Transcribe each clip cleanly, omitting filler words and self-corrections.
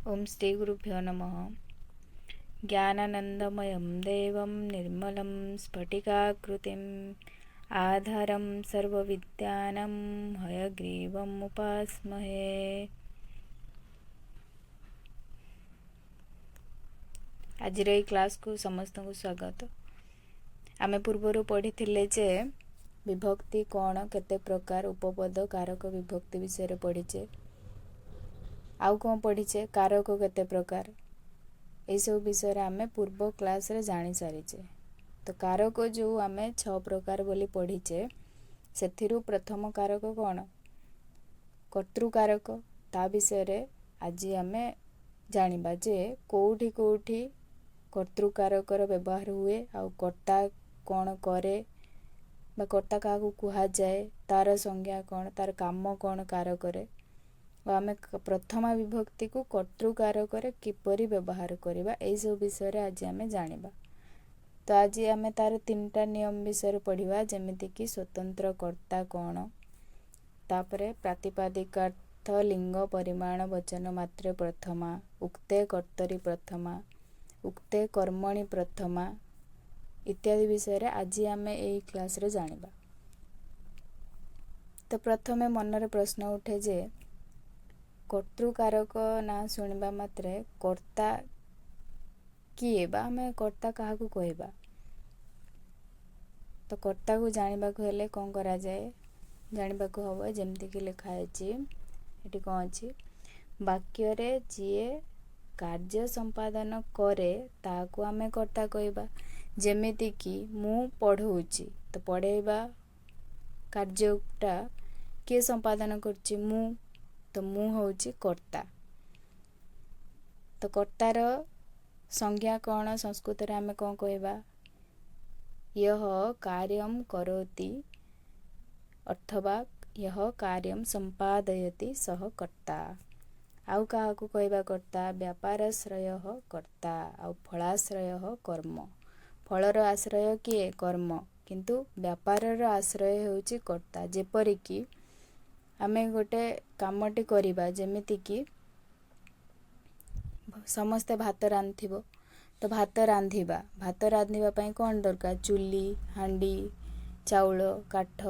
ओम श्री गुरुभ्यो नमः। ज्ञानानंदमयं देवं निर्मलं स्फटिकाकृतिम् आधारं सर्वविद्यानां हयग्रीवम् उपास्महे। आज क्लास को समस्त को स्वागत। आमे पूर्वर पढ़ी जे विभक्ति कौन केते प्रकार उपपद कारक विभक्ति विषय पढ़ीचे। आउ कौन पढ़ीचे कारक केते प्रकार ये सब विषय आमे पूर्व क्लास रे जानी सारीचे। तो कारक जो आमे 6 प्रकार बोली पढ़ीचे सेथिरु प्रथम कारक कौन कर्तृकारक। ता विषय रे आज आमे जानिबा जे कोठी कोठी कर्तृकारकर व्यवहार हुए आउ कर्ता कौन करे बा कर्ता का कुहा जाए तार संज्ञा कौन तार काम कौन कारकरे आमे प्रथमा विभक्ति को कर्तृकारक किपरि व्यवहार करबा एई सब विषय रे आज आमे जानिबा। तो आज आमे तार 3टा नियम विषय पढ़िबा जेमिति कि स्वतंत्र कर्ता कौन तापरे प्रातिपादिकार्थ लिंग परिमाण वचन मात्रे प्रथमा उक्ते कर्तरी प्रथमा उक्ते कर्मणि प्रथमा इत्यादि विषय रे आज आमे एई क्लास रे जानिबा। तो प्रथमे मनरे प्रश्न उठे जे कर्तृकारक ना सुनिबा मात्रे कर्ता किए बा आमे कर्ता काहाकू कहबा। तो कर्ता को जानिबा को हेले कोन करा जाए जानिबा को हबो जेमति कि लिखा हैछि एटी कोन अछि वाक्य रे जिए कार्य संपादन करे ताको आमे कर्ता कहबा। जेमिति कि मु पढौछि तो पढेबा कार्यटा के संपादन करछि मु तो मु होछि कर्ता। तो कर्तार संज्ञा कौन संस्कृत रे आमे कोन कहबा यह कार्यम करोति अथवा यह कार्यम संपादयति सह कर्ता। आउ काहाकू कहबा कर्ता व्यापाराश्रय कर्ता आउ फलाश्रय कर्म। फलर आश्रय किए कर्म किंतु व्यापारर आश्रय होछि कर्ता। जेपरि कि आमे गोटे कामटी करिबा जेमिति कि समस्ते भात रांधिबो तो भात रांधिबा पई कोन दरकार चुली हांडी चाउल काठ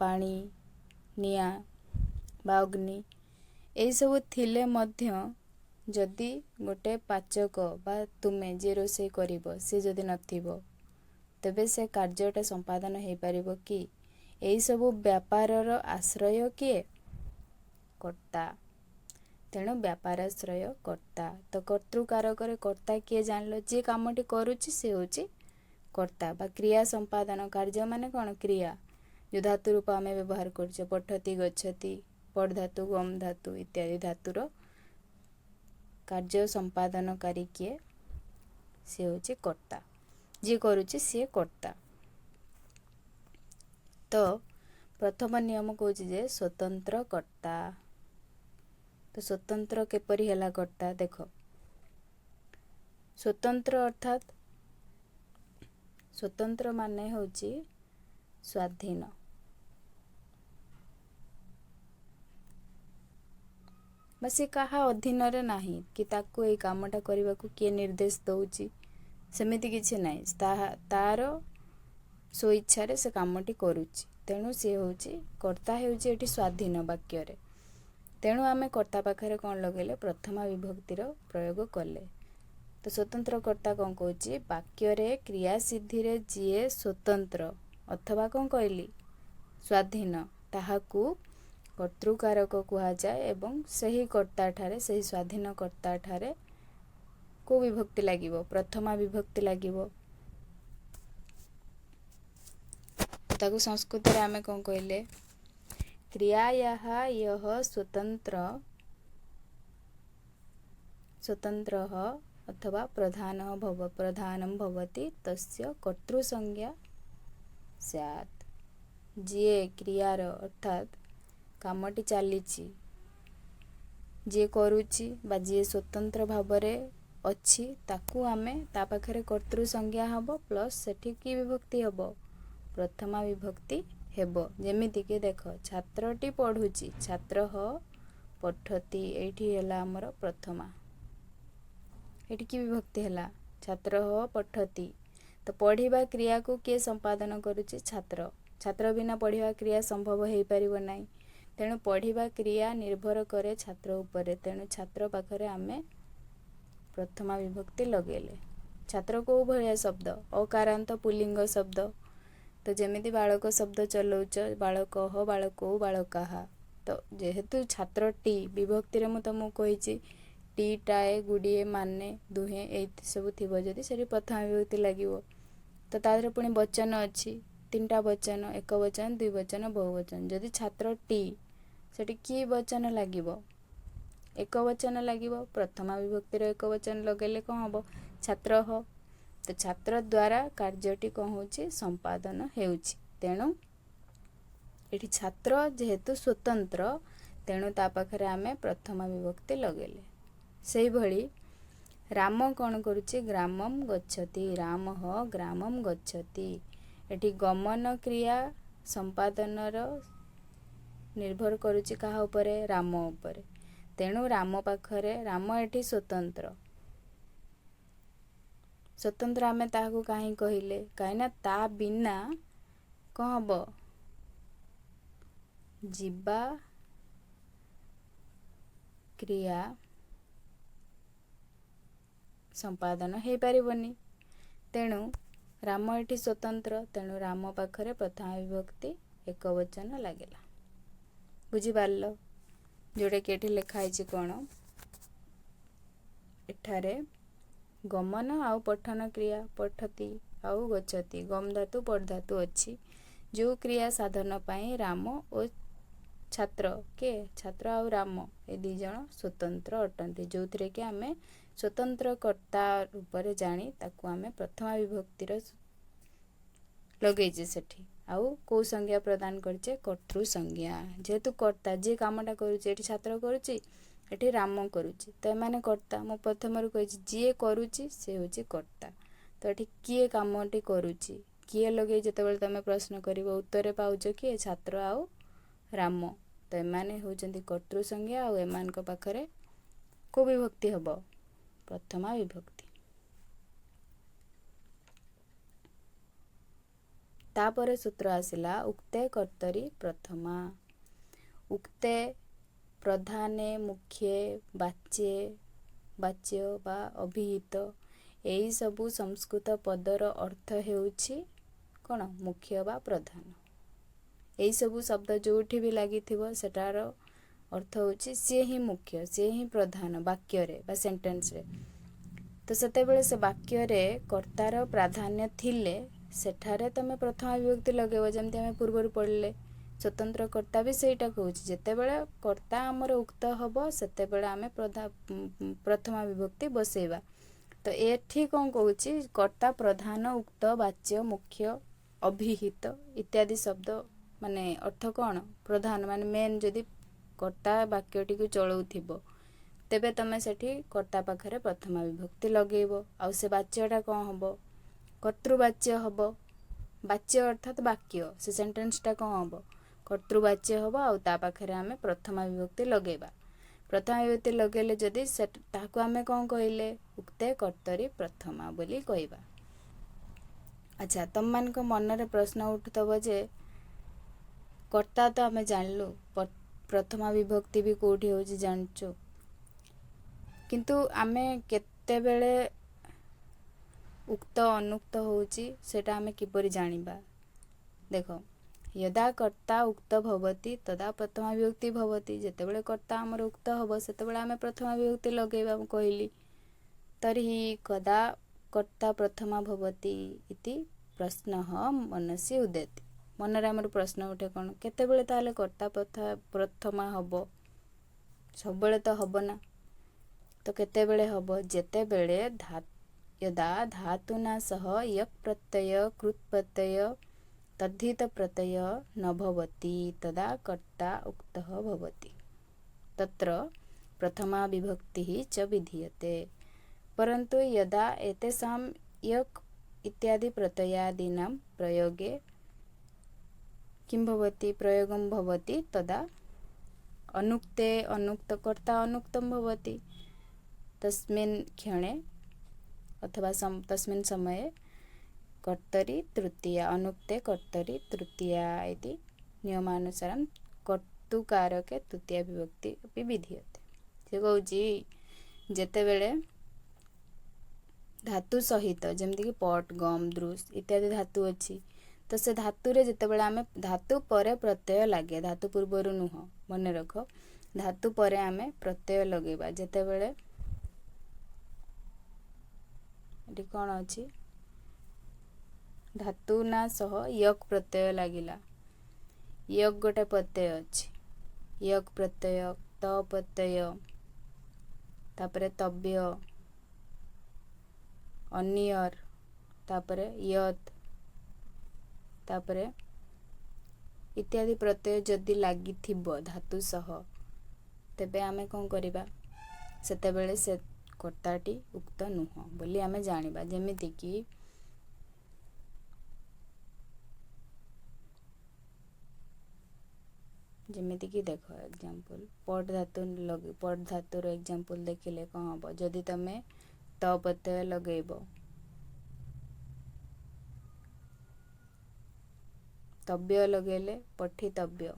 पानी निया बा अग्नि एई सब थिले मध्य जदि गोटे पाचक बा तुमे जे रोसे करिबो से जदि नथिबो तबे से कार्यटा संपादन हे परिबो कि एई सब व्यापारर आश्रय किए कर्ता। तेणु व्यापाराश्रय कर्ता। तो कर्तृकारक कर्ता किए जानलो जे कामटी करूछि से होछि कर्ता बा क्रिया संपादन कार्य माने कोन क्रिया जो धातु रूप आमे व्यवहार करछे पठति गच्छति पड धातु गम धातु इत्यादि धातुर कार्य संपादनकारी किए से होछि कर्ता जे करूछि से कर्ता। तो प्रथम नियम कहूछि जे स्वतंत्र कर्ता। तो स्वतंत्र केपरि हेला कर्ता देखो स्वतंत्र अर्थात स्वतंत्र माने होछि स्वाधीन। बस कहा अधीन रे नाही कि ताको ए कामटा करबा को किए निर्देश दउछि सेमिति किछि नाही तार सो इच्छा रे से कामटी करूछि। तेणु से होछि कर्ता हेउछि एठी स्वाधीन वाक्य रे। तेणु आमे कर्ता पाखरे कोन लगेले प्रथमा विभक्तिर प्रयोग कले। तो स्वतंत्र कर्ता कोन कहूछि वाक्य रे क्रिया सिद्धि रे जिए स्वतंत्र अथवा कोन कहली स्वाधीन ताहाकू कर्तृकारक कुहा जाए एवं सही कर्ता ठारे सही स्वाधीन कर्ता ठारे को विभक्ति लागिवो प्रथमा विभक्ति लागिवो। ताकू संस्कृत रे आमे कोन कहले क्रियायाः यः स्वतंत्रः अथवा प्रधानं भवति तस्य कर्तृसंज्ञा स्यात्। जे क्रियार अर्थात कामटी चलीछि जे करूछि बा जे स्वतंत्र भावरे अछि ताकू आमे ता पाखरे कर्तृसंज्ञा हबो प्लस सेठी की विभक्ति हबो प्रथमा विभक्ति हेबो। जेमिति कि देखो छात्रटी पढुछि छात्र पठति एठी हेला हमर प्रथमा एटी कि विभक्ति है छात्र पठति तो पढ़िबा क्रिया को किए संपादन करुच्ची छात्र छात्र बिना पढ़िबा क्रिया संभव हो पारिबो नाही तेणु पढ़िबा क्रिया निर्भर करे छात्र उपरे तेणु छात्र पाखरे आमे प्रथमा विभक्ति लगेले छात्र को भलिया शब्द अकारांत पुल्लिंग शब्द तो जेमिति बालक शब्द चलौच बालकः बालको बालकाहा तो जेहेतु छात्र टी विभक्ति रे मु तुमको कहिछि टी टाए गुड़िए माने दुहे ए सब थिबो जदि सेठी प्रथम विभक्ति लागिवो तो तादरे पुणी वचन अच्छी तीनटा वचन एक वचन दुई वचन बहुवचन जदि छात्र टी सेठी कि वचन लागिवो एक वचन लागिवो प्रथमा विभक्ति रे एक वचन लगेले कौन हबो छात्र हो तो छात्र द्वारा कार्यटी कौन होची संपादन हेउची तेणु एठी छात्र जेहेतु स्वतंत्र तेणु ता पाखरे आमे प्रथमा विभक्ति लगेले सेही भली राम कौन करुच्ची ग्रामम गच्छति राम ग्रामम गच्छति एठी गमन क्रिया संपादनर निर्भर करुच्ची कहा उपरे राम उपरे तेणु राम पाखरे राम एठी स्वतंत्र स्वतंत्र आमे ताहाकू काहे कहिले काहेना ता बिना कौन हबो जीवा क्रिया संपादन हो पारिबनी तेणु राम एठी स्वतंत्र तेणु राम पाखरे प्रथम विभक्ति एक वचन लागेला बुझी पारलो जोड़े कि एठी लिखा है कौन एठारे गमन आउ पठन क्रिया पठति आउ गच्छति गम धातु पढ़ धातु अच्छी जो क्रिया साधन पाई राम और छात्र के छात्र आउ राम ए दी जण स्वतंत्र अटंती जो थे कि आमे स्वतंत्र कर्ता रूप में जानी ताकू आमे प्रथमा विभक्तिर लगेजे सेठी आउ को संज्ञा प्रदान करचे कर्तृ संज्ञा जेहेतु कर्ता जे कामटा करूचे एठी छात्र करूची एठी राम करूची तो एमाने कर्ता मो प्रथमरु कहिछि जे करूची से होची कर्ता तो एठी किए कामटी करूची किए लगे जेतेबेले तमे प्रश्न करिवो उत्तर पाउछ कि छात्र आउ राम तो एमाने होचंती कर्तृ संज्ञा आउ एमान को पाखरे को विभक्ति हबो प्रथमा विभक्ति तापरे सूत्र आसिला उक्ते कर्तरी प्रथमा उक्ते प्रधाने मुख्ये वाच्य बा अभिहित एई सबु संस्कृत पदर अर्थ हेउछि कोन मुख्य बा प्रधान एई सबु शब्द जोठी भी लागि थिबो सेटार अर्थ होछि से ही मुख्य से ही प्रधान वाक्य रे बा सेंटेंस रे तो सेते बेले से वाक्य रे कर्तार प्राधान्य थिले सेठारे तमे प्रथम विभक्ति लगेबो जेमति हमें पूर्व पढ़ले स्वतंत्र कर्ता भी सेटा कहूछि जेते बेले कर्ता हमर उक्त हबो सेते बेले हमें प्रथम विभक्ति बसेबा तो एठी कोन कहूछि कर्ता प्रधान उक्त वाच्य मुख्य अभिहित इत्यादि शब्द माने अर्थ कौन प्रधान माने मेन जदि कर्ता वाक्यटी को चलाउथिबो तेबे तमे सेठी कर्ता पाखरे प्रथम विभक्ति लगेबो आउ से वाच्यटा कौन हबो कर्तृवाच्य हबो वाच्य अर्थात वाक्य से सेंटेंसटा कौन हबो कर्तृवाच्य हबो आउ ता पाखरे हमें प्रथम विभक्ति लगेबा प्रथम विभक्ति लगेले जदि ताकू हमें कौन कहिले उक्ते कर्तरी प्रथमा बोली कहबा अच्छा तम मान को मन रे प्रश्न उठतबो जे कर्ता तो हमें जानलु प्रथमा विभक्ति भी कोठी होची जानचो किंतु आमे केते बेले उक्त अनुक्त होची सेटा आमे किपरि जानिबा देखो यदा कर्ता उक्त भवति तदा प्रथमा विभक्ति भवति जेते बेले कर्ता हमर उक्त हबो सेते बेले आमे प्रथमा विभक्ति लगेबा कहली तर्हि कदा कर्ता प्रथमा भवति इति प्रश्नः मनसि उदेति मनरे हमर प्रश्न उठे कोन केते बेले ताले कर्ता प्रथमा हबो सब बेले तो हबो ना तो केते बेले हबो जेते बेले यदा धातुना सह यक प्रत्यय कृत प्रत्यय तद्धित प्रत्यय न भवति तदा कर्ता उक्तः भवति तत्र प्रथमा विभक्तिः च विधीयते परन्तु यदा एतेषां यक इत्यादि प्रत्ययादीनां प्रयोगे किं भवति प्रयोगं भवति तदा अनुक्ते अनुक्तकर्ता अनुक्तं भवति तस्मिन् क्षणे अथवा तस्मिन् समये कर्तरि तृतीया अनुक्ते कर्तरि तृतीया इति नियमानुसारं कर्तुकारके तृतीया विभक्ति अपि विधीयते। से कहूँ जेतेबेले धातु सहित जमती कि पट गम दृश इत्यादि धातु अच्छी तो से धातु रे जेतेबेले आमे धातु परे प्रत्यय लागे धातु पूर्वर नुह मन रख धातु परे आमे प्रत्यय लगेबा जेतेबेले एटी कौन अच्छी धातु ना सह यक प्रत्यय लागिला यक गोटे प्रत्यय अच्छी यक प्रत्यय त प्रत्यय तापरे तव्य अनियर तापरे यत तापरे इत्यादि प्रत्यय जदि लागि थिबो धातु सह तेबे आमे कोन करिबा सेतेबेले से कर्ताटी उक्त नुह बोली आमे जानिबा। जेमिति कि देखो एग्जांपल पट धातुर एग्जांपल देखिले कौन हम जदि तमे त प्रत्यय लगेबो तव्य लगेले पठितव्य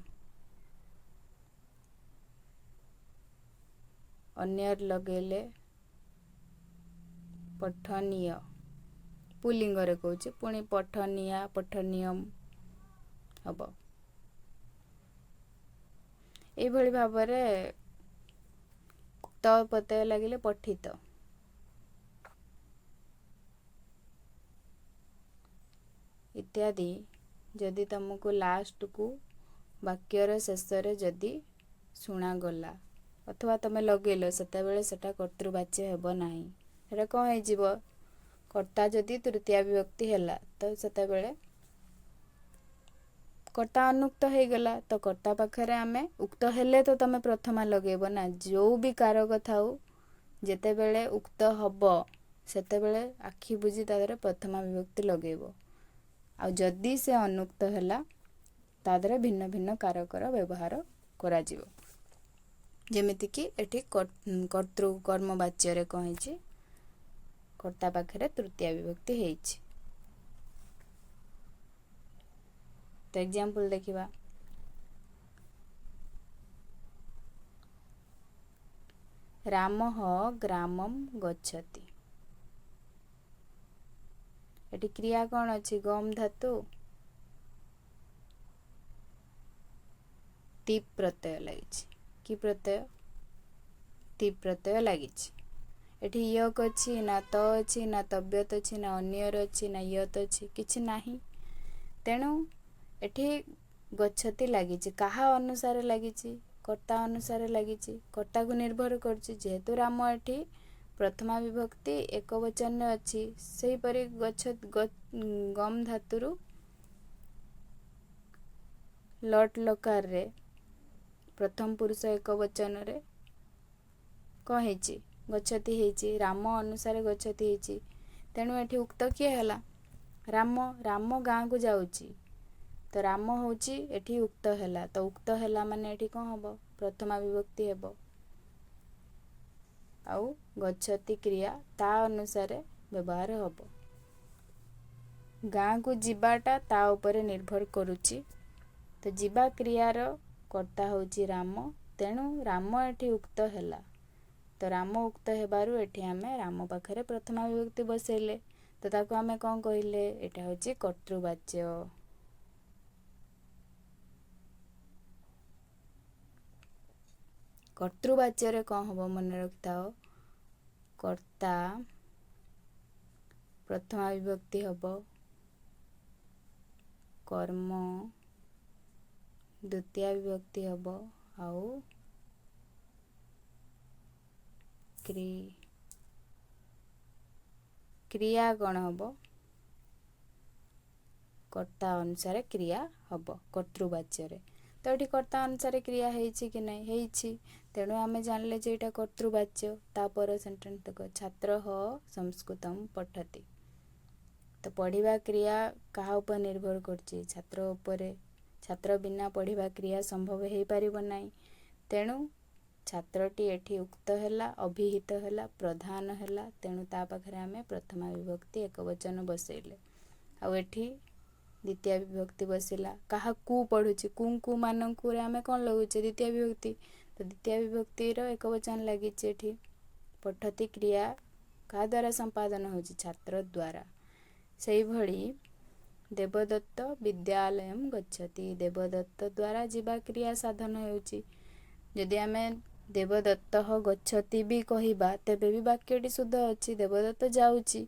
अन्यर लगेले पठनीय पुलिंग रे कहूँ पुणी पठनिया पठनीयम हम एभली भाव त प्रत्यय लगिले पठित इत्यादि जदि तुमको लास्ट को वाक्यर शेष रे जदि शुणा गला अथवा तमे लगेल सेतेबेले सेटा कर्तृवाच्य हेबो नाही सेटा कौन है जीवो कर्ता जदि तृतीया विभक्ति हैला तो सेतेबेले कर्ता अनुक्त हो गला तो कर्ता पाखरे आमे उक्त हेले तो तमे प्रथमा लगेबो ना जो भी कारक थाउ जेतेबेले उक्त हबो सेतेबेले आखि बुझी तादरे प्रथमा विभक्ति लगेबो आ जदि से अनुक्त हैला तादरे भिन्न भिन्न कारकर व्यवहार करा जीवो जेमिति कि एठी कर्तृ कर्मवाच्य रे कहिछि कर्ता पाखरे तृतीया विभक्ति हेछि। तो एग्जांपल देखिबा रामः ग्रामम गच्छति एटी क्रिया कौन अच्छी गम धातु तीप प्रत्यय लगी कि प्रत्यय तीप प्रत्यय लगी एटी यक अच्छी ना त अच्छी ना तव्यत अच्छी ना अन्यर अच्छी ना यत अच्छी किछि नाही तेणु एटी गच्छति लगी कहा अनुसार लगी कर्ता अनुसार लगी कर्ता को निर्भर करछि जेहेतु राम एटी प्रथमा विभक्ति एक वचन अच्छी से परी गम धातुरु लट लकार रे प्रथम पुरुष एक वचन रे कौन हेछि गच्छति हेछि राम अनुसार गच्छति हेछि तेणु एठी उक्त किए हला राम राम गाँ को जाउछि तो राम होछि एठी उक्त हला तो उक्त हला माने एठी कौन हबो प्रथमा विभक्ति हेबो आउ गच्छति क्रिया ता अनुसार व्यवहार हबो गाँ को जीवाटा ता ऊपर निर्भर करुछि तो जीवा क्रियार कर्ता होछि राम तेणु राम एठी उक्त हैला तो राम उक्त हेबारु एठी हमें राम पाखरे प्रथमा विभक्ति बसेले तो ताको हमें कौन कहिले एटा होछि कर्तृवाच्य। कर्तृवाच्य रे कौन हबो मन रखताओ कर्ता प्रथमा विभक्ति हबो कर्म द्वितीय विभक्ति हबो आउ क्रिया कौन हबो कर्ता अनुसार क्रिया हबो कर्तृवाच्य रे तो ये कर्ता अनुसार क्रिया हेछि कि नहीं हेछि तेणु आमे जानले जे एटा कर्तृवाच्य तापर सेंटेंस देखो छात्र संस्कृतम पठति तो पढ़िबा क्रिया कहा ऊपर निर्भर करछि छात्र ऊपर छात्र बिना पढ़िबा क्रिया संभव हे पारिबो नाही तेणु ଛାତ୍ରଟି ଏଠି ଉକ୍ତ ହେଲା, ଅଭିହିତ ହେଲା, ପ୍ରଧାନ ହେଲା, ତେଣୁ ତା ପାଖରେ ଆମେ ପ୍ରଥମା ବିଭକ୍ତି ଏକବଚନ ବସେଇଲେ। ଆଉ ଏଠି ଦ୍ୱିତୀୟ ବିଭକ୍ତି ବସିଲା। କାହାକୁ ପଢ଼ୁଛି, କୁ ମାନଙ୍କୁରେ ଆମେ କ'ଣ ଲଗାଉଛେ? ଦ୍ୱିତୀୟ ବିଭକ୍ତି। ତ ଦ୍ୱିତୀୟ ବିଭକ୍ତିର ଏକବଚନ ଲାଗିଛି ଏଠି। ପଠତି କ୍ରିୟା କାହା ଦ୍ୱାରା ସମ୍ପାଦନ ହେଉଛି? ଛାତ୍ର ଦ୍ୱାରା। ସେଇଭଳି ଦେବଦତ୍ତ ବିଦ୍ୟାଳୟମ୍ ଗଚ୍ଛତି, ଦେବଦତ୍ତ ଦ୍ୱାରା ଯିବା କ୍ରିୟା ସାଧନ ହେଉଛି। ଯଦି ଆମେ ଦେବଦତ୍ତଃ ଗଚ୍ଛତି ବି କହିବା ତେବେ ବି ବାକ୍ୟଟି ଶୁଦ୍ଧ ଅଛି। ଦେବଦତ୍ତ ଯାଉଛି,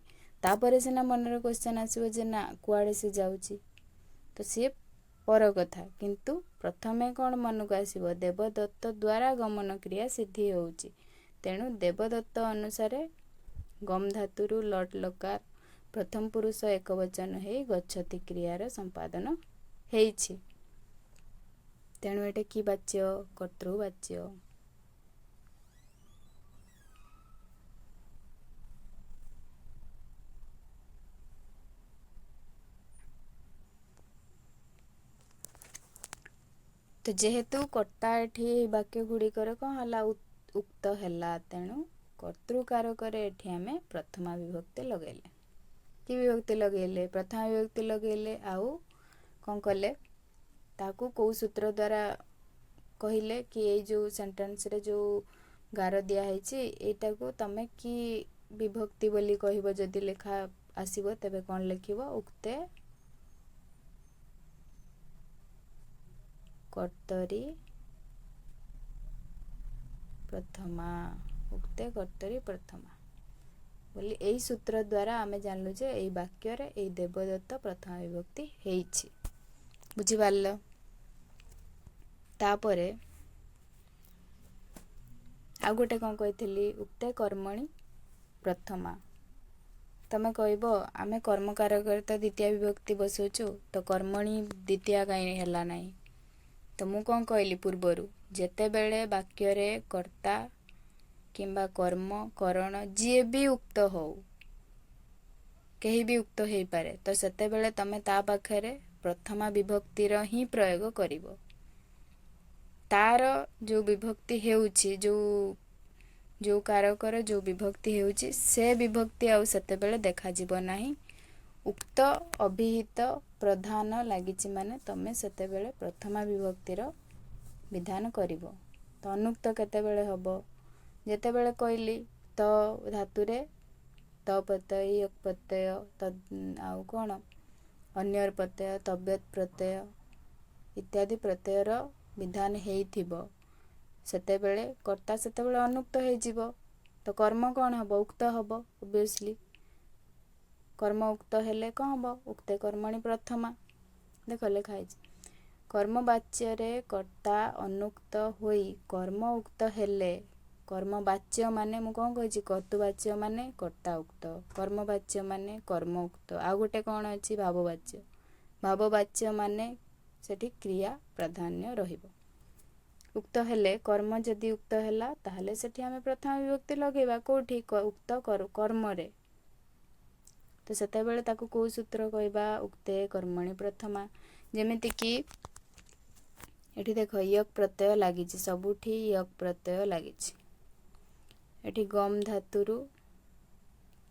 ତାପରେ ସିନା ମନରେ କ୍ୱେଶ୍ଚନ୍ ଆସିବ ଯେ ନା କୁଆଡ଼େ ସେ ଯାଉଛି, ତ ସିଏ ପର କଥା। କିନ୍ତୁ ପ୍ରଥମେ କ'ଣ ମନକୁ ଆସିବ? ଦେବଦତ୍ତ ଦ୍ୱାରା ଗମନ କ୍ରିୟା ସିଦ୍ଧି ହେଉଛି। ତେଣୁ ଦେବଦତ୍ତ ଅନୁସାରେ ଗମ୍ ଧାତୁରୁ ଲଟ୍ ଲକାର ପ୍ରଥମ ପୁରୁଷ ଏକବଚନ ହେଇ ଗଚ୍ଛତି କ୍ରିୟାର ସମ୍ପାଦନ ହେଇଛି। ତେଣୁ ଏଠି କି ବାଚ୍ୟ? କର୍ତ୍ତୃବାଚ୍ୟ। ତ ଯେହେତୁ କର୍ତ୍ତା ଏଠି ବାକ୍ୟ ଗୁଡ଼ିକର କ'ଣ ହେଲା? ଉକ୍ତ ହେଲା, ତେଣୁ କର୍ତ୍ତୃକାରକରେ ଏଠି ଆମେ ପ୍ରଥମା ବିଭକ୍ତି ଲଗାଇଲେ। କି ବିଭକ୍ତି ଲଗାଇଲେ? ପ୍ରଥମା ବିଭକ୍ତି ଲଗାଇଲେ। ଆଉ କ'ଣ କଲେ? ତାକୁ କେଉଁ ସୂତ୍ର ଦ୍ୱାରା କହିଲେ କି ଏଇ ଯେଉଁ ସେଣ୍ଟେନ୍ସରେ ଯେଉଁ ଗାର ଦିଆହେଇଛି ଏଇଟାକୁ ତମେ କି ବିଭକ୍ତି ବୋଲି କହିବ? ଯଦି ଲେଖା ଆସିବ ତେବେ କ'ଣ ଲେଖିବ? ଉକ୍ତେ କର୍ତ୍ତରୀ ପ୍ରଥମା, ଉକ୍ତେ କର୍ତ୍ତରୀ ପ୍ରଥମା ବୋଲି ଏଇ ସୂତ୍ର ଦ୍ୱାରା ଆମେ ଜାଣିଲୁ ଯେ ଏଇ ବାକ୍ୟରେ ଏଇ ଦେବଦତ୍ତ ପ୍ରଥମା ବିଭକ୍ତି ହେଇଛି। ବୁଝିପାରିଲ? ତାପରେ ଆଉ ଗୋଟେ କ'ଣ କହିଥିଲି? ଉକ୍ତେ କର୍ମଣି ପ୍ରଥମା। ତମେ କହିବ ଆମେ କର୍ମକାରକରେ ତ ଦ୍ୱିତୀୟ ବିଭକ୍ତି ବସାଉଛୁ, ତ କର୍ମଣି ଦ୍ୱିତୀୟ କାହିଁ ହେଲା ନାହିଁ? ତ ମୁଁ କ'ଣ କହିଲି ପୂର୍ବରୁ? ଯେତେବେଳେ ବାକ୍ୟରେ କର୍ତ୍ତା କିମ୍ବା କର୍ମ, କରଣ ଯିଏ ବି ଉକ୍ତ ହଉ, କେହି ବି ଉକ୍ତ ହେଇପାରେ, ତ ସେତେବେଳେ ତମେ ତା ପାଖରେ ପ୍ରଥମା ବିଭକ୍ତିର ହିଁ ପ୍ରୟୋଗ କରିବ। ତାର ଯେଉଁ ବିଭକ୍ତି ହେଉଛି, ଯେଉଁ କାରକର ଯେଉଁ ବିଭକ୍ତି ହେଉଛି, ସେ ବିଭକ୍ତି ଆଉ ସେତେବେଳେ ଦେଖାଯିବ ନାହିଁ। ଉକ୍ତ, ଅଭିହିତ, ପ୍ରଧାନ ଲାଗିଛି ମାନେ ତମେ ସେତେବେଳେ ପ୍ରଥମା ବିଭକ୍ତିର ବିଧାନ କରିବ। ତ ଅନୁକ୍ତ କେତେବେଳେ ହେବ? ଯେତେବେଳେ କହିଲି ତ ଧାତୁରେ ତ ପ୍ରତ୍ୟୟ, ୟକ୍ ପ୍ରତ୍ୟୟ, ଆଉ କ'ଣ ଅନ୍ୟର ପ୍ରତ୍ୟୟ, ତବ୍ୟତ୍ ପ୍ରତ୍ୟୟ ଇତ୍ୟାଦି ପ୍ରତ୍ୟୟର ବିଧାନ ହେଇଥିବ, ସେତେବେଳେ କର୍ତ୍ତା ସେତେବେଳେ ଅନୁକ୍ତ ହେଇଯିବ। ତ କର୍ମ କ'ଣ ହେବ? ଉକ୍ତ ହେବ ଓବିୟସଲି। କର୍ମ ଉକ୍ତ ହେଲେ କ'ଣ ହେବ? ଉକ୍ତେ କର୍ମଣି ପ୍ରଥମା। ଦେଖ ଲେଖା ହେଇଛି। କର୍ମବାଚ୍ୟରେ କର୍ତ୍ତା ଅନୁକ୍ତ ହୋଇ କର୍ମ ଉକ୍ତ ହେଲେ, କର୍ମବାଚ୍ୟ ମାନେ ମୁଁ କ'ଣ କହିଛି? କର୍ତ୍ତୃବାଚ୍ୟ ମାନେ କର୍ତ୍ତା ଉକ୍ତ, କର୍ମବାଚ୍ୟ ମାନେ କର୍ମ ଉକ୍ତ। ଆଉ ଗୋଟେ କ'ଣ ଅଛି? ଭାବବାଚ୍ୟ। ଭାବବାଚ୍ୟ ମାନେ ସେଠି କ୍ରିୟା ପ୍ରାଧାନ୍ୟ ରହିବ। ଉକ୍ତ ହେଲେ, କର୍ମ ଯଦି ଉକ୍ତ ହେଲା ତାହେଲେ ସେଠି ଆମେ ପ୍ରଥମ ବିଭକ୍ତି ଲଗାଇବା। କେଉଁଠି? ଉକ୍ତ କର୍ମରେ। ତ ସେତେବେଳେ ତାକୁ କେଉଁ ସୂତ୍ର କହିବା? ଉକ୍ତେ କର୍ମଣି ପ୍ରଥମା। ଯେମିତିକି ଏଠି ଦେଖ ୟକ୍ ପ୍ରତ୍ୟୟ ଲାଗିଛି, ସବୁଠି ୟକ୍ ପ୍ରତ୍ୟୟ ଲାଗିଛି। ଏଠି ଗମ୍ ଧାତୁରୁ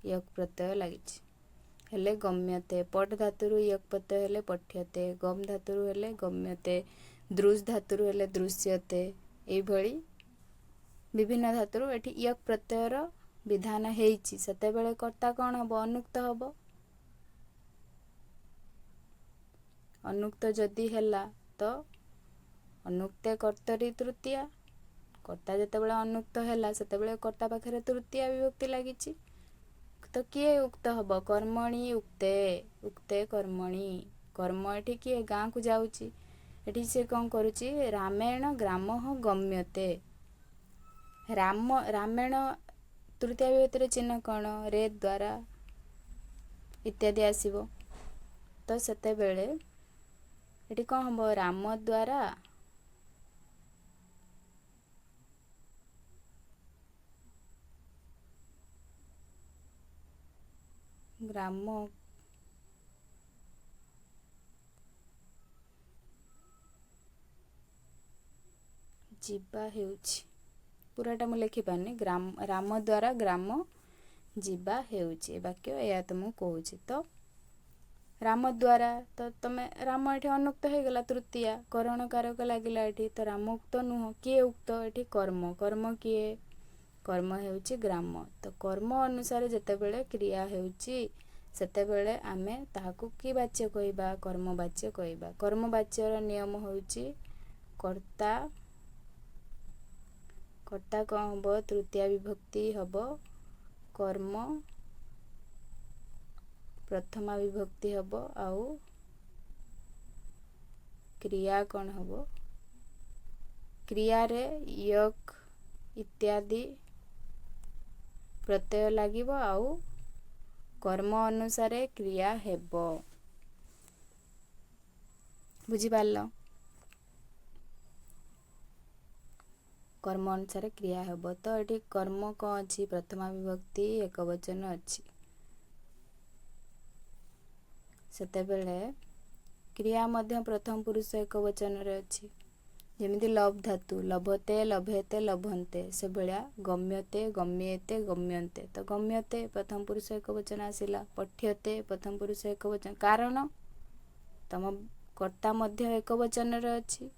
ୟକ୍ ପ୍ରତ୍ୟୟ ଲାଗିଛି ହେଲେ ଗମ୍ୟତେ, ପଟ୍ ଧାତୁରୁ ୟକ୍ ପ୍ରତ୍ୟୟ ହେଲେ ପଠ୍ୟତେ, ଗମ୍ ଧାତୁରୁ ହେଲେ ଗମ୍ୟତେ, ଦୃଶ୍ ଧାତୁରୁ ହେଲେ ଦୃଶ୍ୟତେ। ଏଇଭଳି ବିଭିନ୍ନ ଧାତୁରୁ ଏଠି ୟକ୍ ପ୍ରତ୍ୟୟର ବିଧାନ ହେଇଛି। ସେତେବେଳେ କର୍ତ୍ତା କ'ଣ ହେବ? ଅନୁକ୍ତ ହେବ। ଅନୁକ୍ତ ଯଦି ହେଲା ତ ଅନୁକ୍ତେ କର୍ତ୍ତରୀ ତୃତୀୟା। କର୍ତ୍ତା ଯେତେବେଳେ ଅନୁକ୍ତ ହେଲା ସେତେବେଳେ କର୍ତ୍ତା ପାଖରେ ତୃତୀୟା ବିଭକ୍ତି ଲାଗିଛି। ତ କିଏ ଉକ୍ତ ହେବ? କର୍ମଣି ଉକ୍ତେ, ଉକ୍ତେ କର୍ମଣି। କର୍ମ ଏଠି କିଏ? ଗାଁକୁ ଯାଉଛି। ଏଠି ସେ କ'ଣ କରୁଛି? ରାମେଣ ଗ୍ରାମଃ ଗମ୍ୟତେ। ରାମେଣ ତୃତୀୟ ବିଭକ୍ତିର ଚିହ୍ନ କ'ଣ? ରେ ଦ୍ୱାରା ଇତ୍ୟାଦି ଆସିବ। ତ ସେତେବେଳେ ଏଠି କ'ଣ ହେବ? ରାମ ଦ୍ୱାରା ଗ୍ରାମ ଯିବା ହେଉଛି। पूराटा मुझे लिखिपारनी राम द्वारा ग्राम जीवा हेउची वाक्य या तुम कहूँ तो राम द्वारा तो तुम राम ये अनुक्त हो गला तृतीया करण कारक लगिला ये तो राम उक्त नुह किए उक्त ये कर्म कर्म किए कर्म हेउची ग्राम तो कर्म अनुसार जेतेबेले क्रिया हेउची सेतेबेले आमे ताहाकू कि वाच्य कहबा कर्मवाच्य कहबा कर्मवाच्यर नियम हेउची कर्ता कर्ता कौन हम तृतीया विभक्ति हम कर्म प्रथमा विभक्ति हम आउ क्रिया कौन हम क्रिया रे यक इत्यादि प्रत्यय लागिब आउ कर्म अनुसार क्रिया हेब बुझी पारल कर्म अनुसार क्रिया हेब तो ये कर्म कौन अच्छी प्रथमा विभक्ति एक वचन अच्छी सेतेबेले क्रिया मध्य प्रथम पुरुष एक वचन रे अच्छी जेमिति लभ धातु लभते लभेते लभन्ते से भलिया गम्यते गम्येते गम्यन्ते तो गम्यते प्रथम पुरुष एक वचन आसिला पठ्यते प्रथम पुरुष एक वचन कारण तम कर्ता मध्य एक वचन रे अच्छी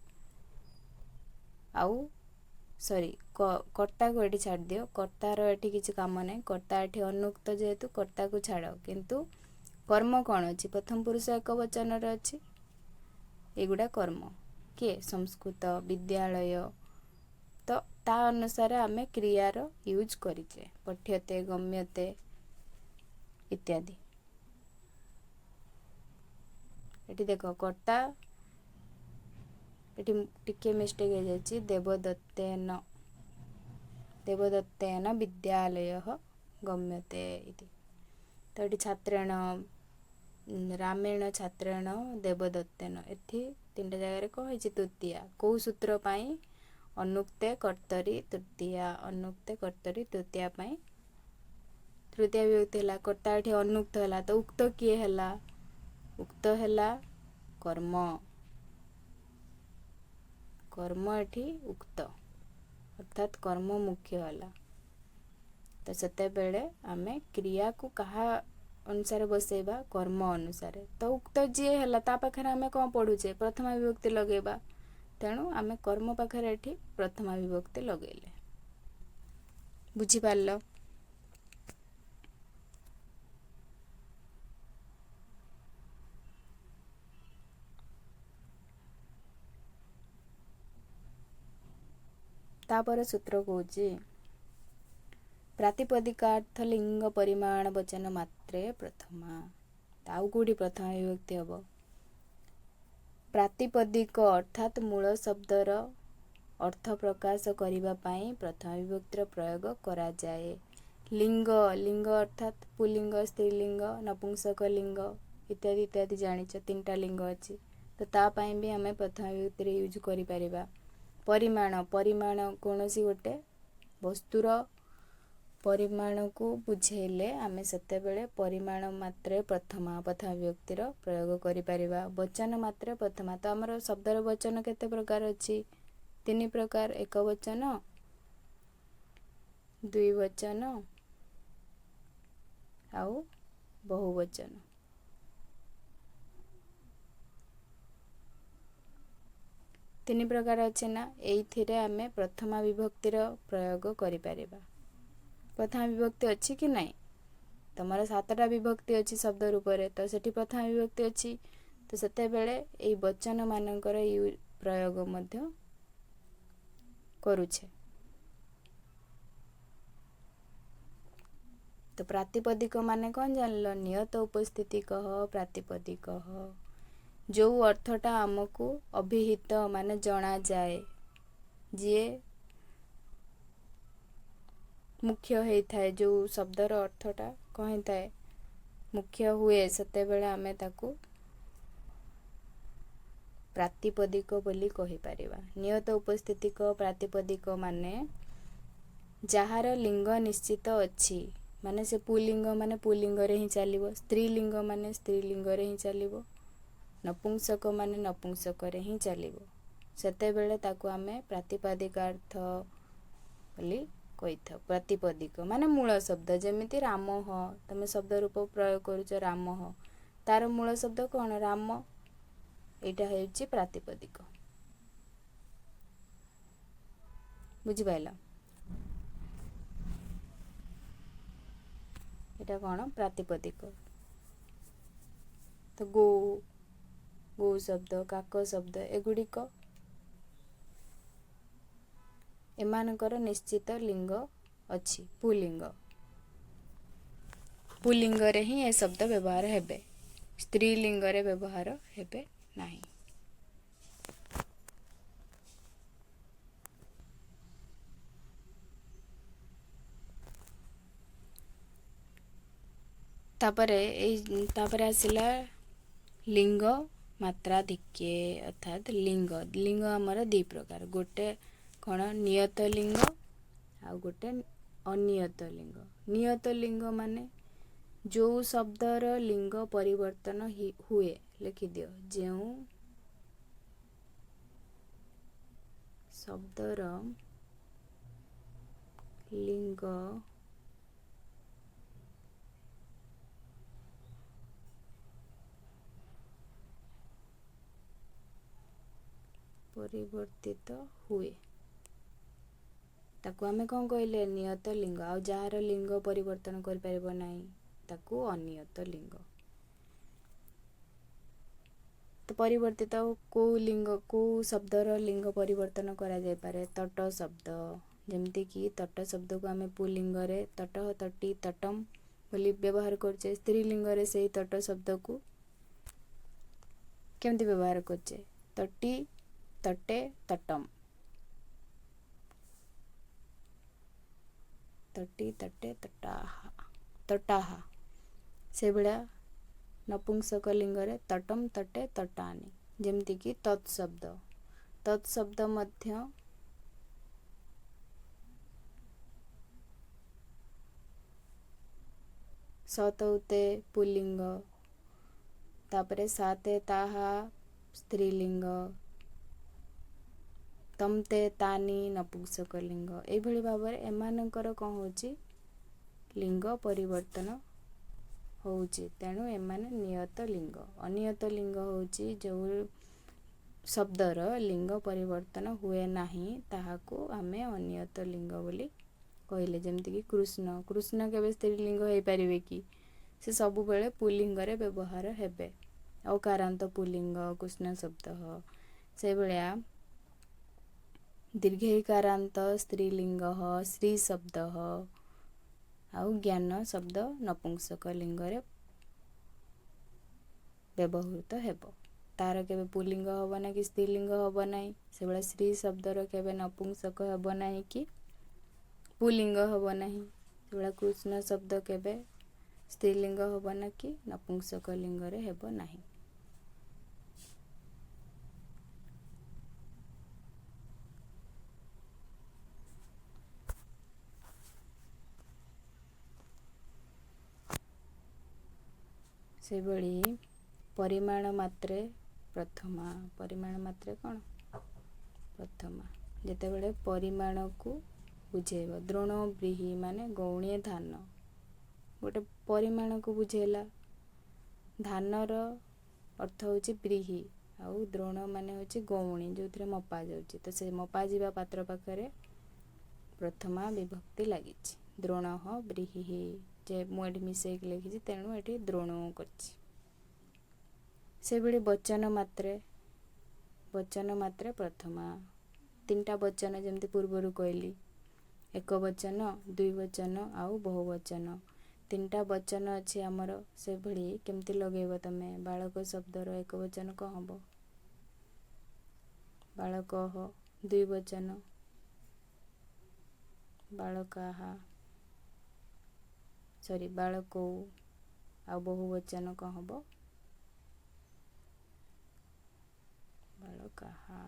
आउ सॉरी कर्ता को एठी छाड़ दियो कर्तार एठी किछि काम नै कर्ता एठी अनुक्त जेहेतु कर्ता को छाड़ किंतु कर्म कौन अच्छी प्रथम पुरुष एक वचन रे अच्छी एगुडा कर्म किए संस्कृत विद्यालय तो ता अनुसार आमे क्रियार यूज करिचे पठ्यते गम्यते इत्यादि एठी देखो कर्ता एठी टिके मिस्टेक हो जाछि देवदत्तेन विद्यालयः गम्यते इति तो एठी छात्रेण रामेण छात्रेण देवदत्तेन एठी तीनटा जगह कही तृतीया कौ सूत्र पाई अनुक्ते कर्तरी तृतीया अनुक्ते कर्तरी तृतीया पाई तृतीया विभक्ति हला कर्ता एठी अनुक्त हला तो उक्त किए हला उक्त हला कर्म कर्म एठी उक्त अर्थात कर्म मुख्य हला तो सेते बेले आमे क्रिया को कहा अनुसार बसेबा कर्म अनुसार तो उक्त जी है ता पाखे आम कौन पढ़ुचे प्रथमा विभक्ति लगेबा तेणु आम कर्म पाखे एठी प्रथमा विभक्ति लगेले बुझी पारल तापर सूत्र कहूची प्रातिपदिकार्थ लिंग परिमाण वचन मात्रे प्रथमा ताऊ कोठी प्रथमा विभक्ति हबो प्रातिपदिक अर्थात मूल शब्दर अर्थ प्रकाश करिबा पाई प्रथमा विभक्तिर प्रयोग करा जाए लिंग लिंग अर्थात पुल्लिंग स्त्रीलिंग नपुंसक लिंग इत्यादि इत्यादि जानिछ तीनटा लिंग अछि तो ता पाई भी हमें प्रथमा विभक्तिर यूज करि परिबा परिमाण परिमाण कोनोसी गोटे वस्तुर परिमाण को बुझेले आमे सेते बेले परिमाण मात्रे प्रथमा विभक्तिर प्रयोग करि परिबा वचन मात्रे प्रथमा तो हमर शब्दर वचन केते प्रकार अछि तीन प्रकार एक वचन द्विवचन आउ बहुवचन तीन प्रकार अछि ना एइथिरे आमे प्रथमा विभक्तिर प्रयोग करि परिबा प्रथमा विभक्ति अच्छी कि नहीं तुम सातटा विभक्ति अच्छी शब्द रूप में तो सेठी प्रथमा विभक्ति अच्छी तो सेते बेले एई वचन मानकर प्रयोग मध्य करूछे तो प्रातिपदिक माने कौन जानल नियत उपस्थिति कह प्रातिपदिक कह जो अर्थटा आमको अभिहित माने जना जाए जे मुख्य होता है जो शब्दर अर्थटा कहीं थाए मुख्य हुए सेते बेले आमे ताकू प्रातिपदिक बोली कहि परिबा नियत उपस्थितिक प्रातिपदिक माने जहार लिंग निश्चित अच्छी माने से पुल्लिंग माने पुल्लिंग रे ही चलिबो स्त्रीलिंग माने स्त्रीलिंग रे ही चलिबो नपुंसक माने नपुंसक रे ही चलिबो सेते बेले ताकू आमे प्रातिपदिकार्थ ବୋଲି କହିଥାଉ। ପ୍ରାତିପଦିକ ମାନେ ମୂଳ ଶବ୍ଦ, ଯେମିତି ରାମ ତମେ ଶବ୍ଦ ରୂପ ପ୍ରୟୋଗ କରୁଛ ରାମ, ତାର ମୂଳ ଶବ୍ଦ କ'ଣ? ରାମ। ଏଇଟା ହେଉଛି ପ୍ରାତିପଦିକ। ବୁଝିପାରିଲ? ଏଇଟା କ'ଣ? ପ୍ରାତିପଦିକ। ତ ଗୋ ଶବ୍ଦ, କାକ ଶବ୍ଦ, ଏଗୁଡ଼ିକ ଏମାନଙ୍କର ନିଶ୍ଚିତ ଲିଙ୍ଗ ଅଛି, ପୁଲିଙ୍ଗ। ପୁଲିଙ୍ଗରେ ହିଁ ଏ ଶବ୍ଦ ବ୍ୟବହାର ହେବେ, ସ୍ତ୍ରୀ ଲିଙ୍ଗରେ ବ୍ୟବହାର ହେବେ ନାହିଁ। ତାପରେ ଆସିଲା ଲିଙ୍ଗ ମାତ୍ରାଧିକ୍ୟେ, ଅର୍ଥାତ୍ ଲିଙ୍ଗ ଆମର ଦୁଇ ପ୍ରକାର, ଗୋଟେ କ'ଣ? ନିୟତ ଲିଙ୍ଗ ଆଉ ଗୋଟେ ଅନିୟତ ଲିଙ୍ଗ। ନିୟତ ଲିଙ୍ଗ ମାନେ ଯେଉଁ ଶବ୍ଦର ଲିଙ୍ଗ ପରିବର୍ତ୍ତନ ହୁଏ, ଲେଖିଦିଅ, ଯେଉଁ ଶବ୍ଦର ଲିଙ୍ଗ ପରିବର୍ତ୍ତିତ ହୁଏ ତାକୁ ଆମେ କ'ଣ କହିଲେ? ନିୟତ ଲିଙ୍ଗ। ଆଉ ଯାହାର ଲିଙ୍ଗ ପରିବର୍ତ୍ତନ କରିପାରିବ ନାହିଁ ତାକୁ ଅନିୟତ ଲିଙ୍ଗ। ତ ପରିବର୍ତ୍ତିତ କେଉଁ ଶବ୍ଦର ଲିଙ୍ଗ ପରିବର୍ତ୍ତନ କରାଯାଇପାରେ? ତଟ ଶବ୍ଦ। ଯେମିତିକି ତଟ ଶବ୍ଦକୁ ଆମେ ପୁଲିଙ୍ଗରେ ତଟ, ତଟି, ତଟମ୍ ବୋଲି ବ୍ୟବହାର କରୁଛେ, ସ୍ତ୍ରୀ ଲିଙ୍ଗରେ ସେଇ ତଟ ଶବ୍ଦକୁ କେମିତି ବ୍ୟବହାର କରୁଛେ? ତଟି, ତଟେ, ତଟମ୍। ତଟି, ତଟେ, ତଟାହା। ସେଭଳିଆ ନପୁଂସକ ଲିଙ୍ଗରେ ତଟମ୍, ତଟେ, ତଟାନି। ଯେମିତିକି ତତ୍ ଶବ୍ଦ। ତତ୍ ଶବ୍ଦ ମଧ୍ୟ ସତଉତେ ପୁଲିଙ୍ଗ, ତାପରେ ସାତେ ତାହା ସ୍ତ୍ରୀଲିଙ୍ଗ, ତମ୍ତେ ତାନି ନପୁଂସକ ଲିଙ୍ଗ। ଏଇଭଳି ଭାବରେ ଏମାନଙ୍କର କ'ଣ ହେଉଛି? ଲିଙ୍ଗ ପରିବର୍ତ୍ତନ ହେଉଛି, ତେଣୁ ଏମାନେ ନିୟତ ଲିଙ୍ଗ। ଅନିୟତ ଲିଙ୍ଗ ହେଉଛି ଯେଉଁ ଶବ୍ଦର ଲିଙ୍ଗ ପରିବର୍ତ୍ତନ ହୁଏ ନାହିଁ, ତାହାକୁ ଆମେ ଅନିୟତ ଲିଙ୍ଗ ବୋଲି କହିଲେ। ଯେମିତିକି କୃଷ୍ଣ। କୃଷ୍ଣ କେବେ ସ୍ତ୍ରୀଲିଙ୍ଗ ହେଇପାରିବେ କି? ସେ ସବୁବେଳେ ପୁଲିଙ୍ଗରେ ବ୍ୟବହାର ହେବେ, ଅକାରାନ୍ତ ପୁଲିଙ୍ଗ କୃଷ୍ଣ ଶବ୍ଦ। ସେଭଳିଆ ଦୀର୍ଘୈକାରାନ୍ତ ସ୍ତ୍ରୀଲିଙ୍ଗ ଶ୍ରୀ ଶବ୍ଦ, ଆଉ ଜ୍ଞାନ ଶବ୍ଦ ନପୁଂସକ ଲିଙ୍ଗରେ ବ୍ୟବହୃତ ହେବ। ତାର କେବେ ପୁଲିଙ୍ଗ ହେବ ନାହିଁ କି ସ୍ତ୍ରୀଲିଙ୍ଗ ହେବ ନାହିଁ। ସେଭଳିଆ ଶ୍ରୀ ଶବ୍ଦର କେବେ ନପୁଂସକ ହେବ ନାହିଁ କି ପୁଲିଙ୍ଗ ହେବ ନାହିଁ। ସେଭଳିଆ କୃଷ୍ଣ ଶବ୍ଦ କେବେ ସ୍ତ୍ରୀଲିଙ୍ଗ ହେବ ନା କି ନପୁଂସକ ଲିଙ୍ଗରେ ହେବ ନାହିଁ। ସେଭଳି ପରିମାଣ ମାତ୍ରେ ପ୍ରଥମା। ପରିମାଣ ମାତ୍ରେ କ'ଣ? ପ୍ରଥମା। ଯେତେବେଳେ ପରିମାଣକୁ ବୁଝେଇବ, ଦ୍ରୋଣ ବ୍ରୀହି ମାନେ ଗୌଣୀୟ ଧାନ, ଗୋଟେ ପରିମାଣକୁ ବୁଝେଇଲା। ଧାନର ଅର୍ଥ ହେଉଛି ବ୍ରୀହି, ଆଉ ଦ୍ରୋଣ ମାନେ ହେଉଛି ଗୌଣୀ, ଯେଉଁଥିରେ ମପା ଯାଉଛି। ତ ସେ ମପାଯିବା ପାତ୍ର ପାଖରେ ପ୍ରଥମା ବିଭକ୍ତି ଲାଗିଛି। ଦ୍ରୋଣ ବ୍ରୀହି, ଯେ ମୁଁ ଏଠି ମିଶେଇକି ଲେଖିଛି, ତେଣୁ ଏଠି ଦ୍ରୋଣ କରିଛି। ସେଭଳି ବଚନ ମାତ୍ରେ ପ୍ରଥମା। ତିନିଟା ବଚନ ଯେମିତି ପୂର୍ବରୁ କହିଲି, ଏକ ବଚନ, ଦୁଇ ବଚନ ଆଉ ବହୁ ବଚନ। ତିନିଟା ବଚନ ଅଛି ଆମର। ସେଭଳି କେମିତି ଲଗେଇବ ତମେ? ବାଳକ ଶବ୍ଦର ଏକ ବଚନ କ'ଣ ହେବ? ବାଳକଃ। ଦୁଇ ବଚନ ବାଳକାହା, ବାଳକୌ। ଆଉ ବହୁ ବଚନ କ'ଣ ହେବ? ବାଳକାହା।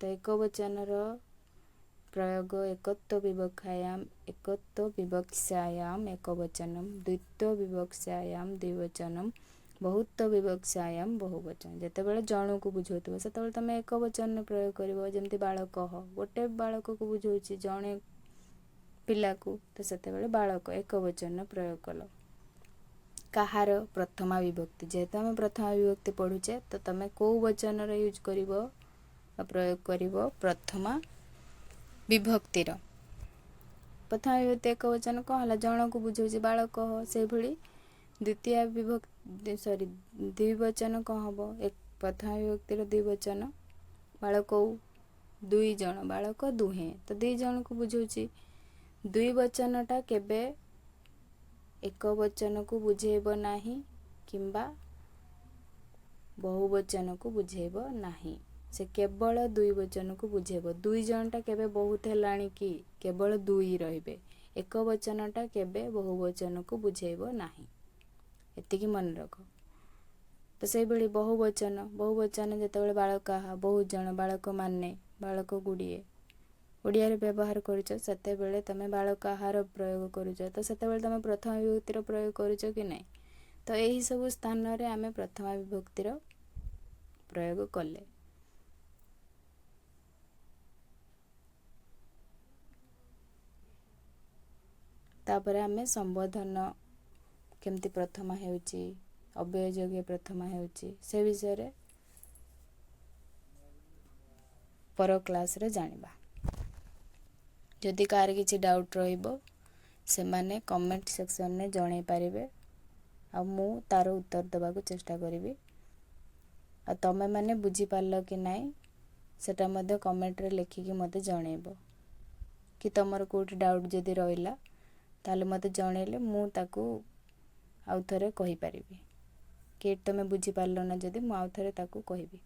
ତ ଏକ ବଚନର ପ୍ରୟୋଗ ଏକତ୍ୱ ବିବକ୍ଷାୟାମ୍ ଏକ ବଚନମ୍, ଦ୍ୱିତ୍ୱ ବିବକ୍ଷାୟାମ୍ ଦ୍ୱିବଚନମ୍, ବହୁତ ବିବକ୍ଷାୟାମ ବହୁବଚନ। ଯେତେବେଳେ ଜଣକୁ ବୁଝଉଥିବ ସେତେବେଳେ ତମେ ଏକ ବଚନ ପ୍ରୟୋଗ କରିବ। ଯେମିତି ବାଳକ, ଗୋଟେ ବାଳକକୁ ବୁଝଉଛି, ଜଣେ ପିଲାକୁ, ତ ସେତେବେଳେ ବାଳକ ଏକ ବଚନ ପ୍ରୟୋଗ କଲ। କାହାର ପ୍ରଥମା ବିଭକ୍ତି, ଯେହେତୁ ଆମେ ପ୍ରଥମା ବିଭକ୍ତି ପଢ଼ୁଛେ ତ ତମେ କେଉଁ ବଚନର ୟୁଜ୍ କରିବ ବା ପ୍ରୟୋଗ କରିବ? ପ୍ରଥମା ବିଭକ୍ତିର। ପ୍ରଥମା ବିଭକ୍ତି ଏକ ବଚନ କ'ଣ ହେଲା? ଜଣକୁ ବୁଝଉଛି ବାଳକ, ସେଇଭଳି ଦ୍ୱିତୀୟ ବିଭକ୍ତି ଦ୍ୱିବଚନ କ'ଣ ହେବ? ପ୍ରଥମା ବିଭକ୍ତିର ଦ୍ୱିବଚନ ବାଳକ ଦୁଇ ଜଣ, ବାଳକ ଦୁହେଁ, ତ ଦୁଇ ଜଣକୁ ବୁଝଉଛି। ଦ୍ୱିବଚନଟା କେବେ ଏକ ବଚନକୁ ବୁଝେଇବ ନାହିଁ କିମ୍ବା ବହୁବଚନକୁ ବୁଝେଇବ ନାହିଁ। ସେ କେବଳ ଦୁଇ ବଚନକୁ ବୁଝେଇବ। ଦୁଇ ଜଣଟା କେବେ ବହୁତ ହେଲାଣି କି? କେବଳ ଦୁଇ ରହିବେ। ଏକ ବଚନଟା କେବେ ବହୁବଚନକୁ ବୁଝେଇବ ନାହିଁ। ଏତିକି ମନେ ରଖ। ତ ସେଇଭଳି ବହୁବଚନ ଯେତେବେଳେ ବାଳକାହା, ବହୁତ ଜଣ, ବାଳକମାନେ, ବାଳକ ଗୁଡ଼ିଏ ଓଡ଼ିଆରେ ବ୍ୟବହାର କରୁଛ, ସେତେବେଳେ ତମେ ବାଳକାହାର ପ୍ରୟୋଗ କରୁଛ, ତ ସେତେବେଳେ ତମେ ପ୍ରଥମା ବିଭକ୍ତିର ପ୍ରୟୋଗ କରୁଛ କି ନାହିଁ? ତ ଏହିସବୁ ସ୍ଥାନରେ ଆମେ ପ୍ରଥମା ବିଭକ୍ତିର ପ୍ରୟୋଗ କଲେ। ତାପରେ ଆମେ ସମ୍ବୋଧନ କେମିତି ପ୍ରଥମା ହେଉଛି, ଅବ୍ୟୟଯୋଗ୍ୟ ପ୍ରଥମା ହେଉଛି, ସେ ବିଷୟରେ ପର କ୍ଲାସ୍ରେ ଜାଣିବା। ଯଦି କାହାର କିଛି ଡାଉଟ୍ ରହିବ ସେମାନେ କମେଣ୍ଟ ସେକ୍ସନରେ ଜଣାଇ ପାରିବେ, ଆଉ ମୁଁ ତା'ର ଉତ୍ତର ଦେବାକୁ ଚେଷ୍ଟା କରିବି। ଆଉ ତମେମାନେ ବୁଝିପାରିଲ କି ନାହିଁ ସେଟା ମଧ୍ୟ କମେଣ୍ଟରେ ଲେଖିକି ମୋତେ ଜଣାଇବ। କି ତମର କେଉଁଠି ଡାଉଟ୍ ଯଦି ରହିଲା ତାହେଲେ ମୋତେ ଜଣାଇଲେ ମୁଁ ତାକୁ ଆଉ ଥରେ କହିପାରିବି। କି ତମେ ବୁଝିପାରିଲ ନା ଯଦି ମୁଁ ଆଉ ଥରେ ତାକୁ କହିବି।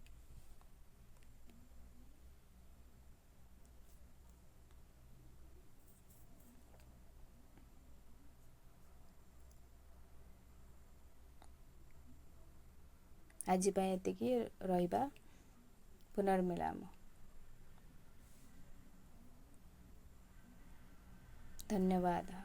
ଆଜି ପାଇଁ ଏତିକି ରହିବା। ପୁନର୍ମିଳାମ। ଧନ୍ୟବାଦ।